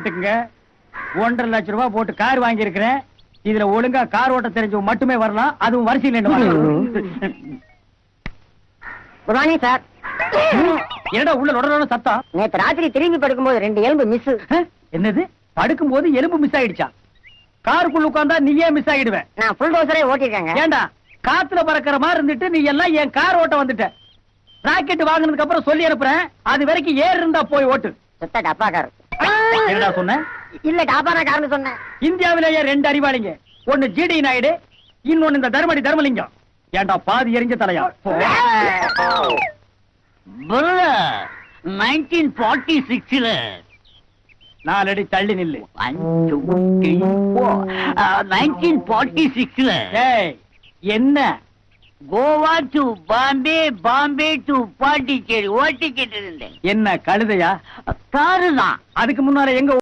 1.5 லட்சம் ரூபாய் போட்டு கார் வாங்கி இருக்கிறேன். இதுல ஒழுங்கா கார் ஓட்ட தெரிஞ்சவங்க மட்டுமே வரலாம். அதுவும் வரிசையில் குட் மார்னிங் சார். என்னடா உள்ள உடனே சத்தம்? நேத்து ராத்திரி திரும்பி படுக்கும்போது 2 எலும்பு மிஸ். என்னது? படுக்கும் போது எலும்பு மிஸ் ஆயிடுச்சா? காருக்குள்ள உட்கார்ந்தா நீயே மிஸ் ஆயிடுவேன். நான் ஃபுல் டோசரே ஓட்டிருக்கேங்க. ஏண்டா காத்துல பறக்கிற மாதிரி இருந்துட்டு நீ எல்லாம் என் கார் ஓட்ட வந்துட்ட. ராக்கெட் வாங்கினதுக்கு அப்புறம் சொல்லி அனுப்புறேன். அது வரைக்கும் ஏர் இருந்தா போய் ஓட்டு. சுத்த டப்பா கார். என்னடா சொன்ன? இல்ல டாபான கார்னு சொன்னேன். இந்தியாவிலேயே 2 அறிவாளிங்க. ஒன்னு ஜிடி நாயுடு, இன்னொன்னு இந்த தர்மடி தர்மலிங்கம். ஏண்டா பாதி எரிஞ்ச தலையா? 1946 4 அடி தள்ளி நில்லு. 1946 ஏய் என்ன? கோவா டு பாம்பே, பாம்பே டு பாண்டிச்சேரி ஓட்டிக்கிட்டு இருந்தேன். என்ன கழுதையா? காரு தான். அதுக்கு முன்னால எங்க